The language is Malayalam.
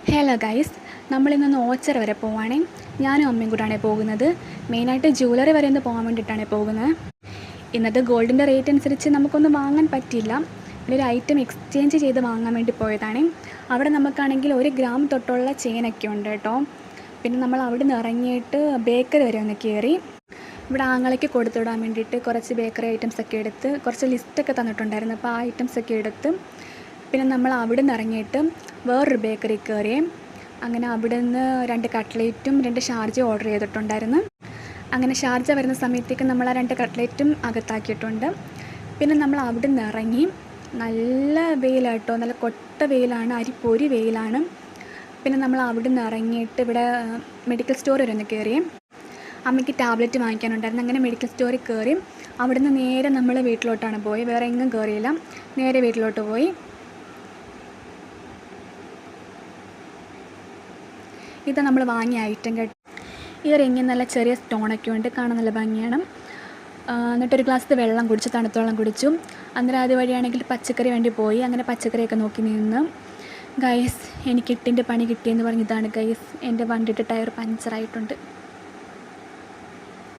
ഹലോ ഗൈസ്, നമ്മളിന്നൊന്ന് ഓച്ചറ വരെ പോവുകയാണേ. ഞാനും അമ്മയും കൂടാണ് പോകുന്നത്. മെയിനായിട്ട് ജ്വല്ലറി വരെ ഒന്ന് പോകാൻ വേണ്ടിയിട്ടാണ് പോകുന്നത്. ഇന്നത്തെ ഗോൾഡിൻ്റെ റേറ്റ് അനുസരിച്ച് നമുക്കൊന്ന് വാങ്ങാൻ പറ്റില്ല. പിന്നെ ഒരു ഐറ്റം എക്സ്ചേഞ്ച് ചെയ്ത് വാങ്ങാൻ വേണ്ടി പോയതാണ്. അവിടെ നമുക്കാണെങ്കിൽ 1 ഗ്രാം തൊട്ടുള്ള ചെയിനൊക്കെ ഉണ്ട് കേട്ടോ. പിന്നെ നമ്മൾ അവിടെ നിന്ന് ഇറങ്ങിയിട്ട് ബേക്കറി വരെ ഒന്ന് കയറി. ഇവിടെ ആങ്ങളയ്ക്ക് കൊടുത്തുവിടാൻ വേണ്ടിയിട്ട് കുറച്ച് ബേക്കറി ഐറ്റംസൊക്കെ എടുത്ത് കുറച്ച് ലിസ്റ്റൊക്കെ തന്നിട്ടുണ്ടായിരുന്നു. അപ്പോൾ ആ ഐറ്റംസൊക്കെ എടുത്ത് പിന്നെ നമ്മൾ അവിടെ നിന്ന് ഇറങ്ങിയിട്ട് വേറൊരു ബേക്കറി കയറി. അങ്ങനെ അവിടെ നിന്ന് 2 കട്ട്ലേറ്റും 2 ഷാർജയും ഓർഡർ ചെയ്തിട്ടുണ്ടായിരുന്നു. അങ്ങനെ ഷാർജ വരുന്ന സമയത്തേക്ക് നമ്മൾ ആ 2 കട്ട്ലേറ്റും അകത്താക്കിയിട്ടുണ്ട്. പിന്നെ നമ്മൾ അവിടെ നിന്ന് ഇറങ്ങി. നല്ല വെയിലാട്ടോ, നല്ല കൊട്ട വെയിലാണ്, അരിപ്പൊരി വെയിലാണ്. പിന്നെ നമ്മൾ അവിടെ നിന്ന് ഇറങ്ങിയിട്ട് ഇവിടെ മെഡിക്കൽ സ്റ്റോർ വരെ ഒന്ന് കയറി. അമ്മയ്ക്ക് ടാബ്ലറ്റ് വാങ്ങിക്കാനുണ്ടായിരുന്നു. അങ്ങനെ മെഡിക്കൽ സ്റ്റോറിൽ കയറി. അവിടെ നിന്ന് നേരെ നമ്മൾ വീട്ടിലോട്ടാണ് പോയി. വേറെ എങ്ങും കയറിയില്ല, നേരെ വീട്ടിലോട്ട് പോയി. ഇത് നമ്മൾ വാങ്ങിയ ഐറ്റം കേട്ടോ. ഈ റിങ്ങിൽ നല്ല ചെറിയ സ്റ്റോണൊക്കെ ഉണ്ട്, കാണാൻ നല്ല ഭംഗിയാണ്. എന്നിട്ടൊരു ഗ്ലാസ് വെള്ളം കുടിച്ചു, തണുത്ത വെള്ളം കുടിച്ചു. അന്നേരം അതുവഴിയാണെങ്കിൽ പച്ചക്കറി വേണ്ടി പോയി. അങ്ങനെ പച്ചക്കറിയൊക്കെ നോക്കി നിന്ന്. ഗൈസ്, എനിക്ക് 8ൻ്റെ പണി കിട്ടിയെന്ന് പറഞ്ഞതാണ് ഗൈസ്. എൻ്റെ വണ്ടിയുടെ ടയർ പഞ്ചറായിട്ടുണ്ട്.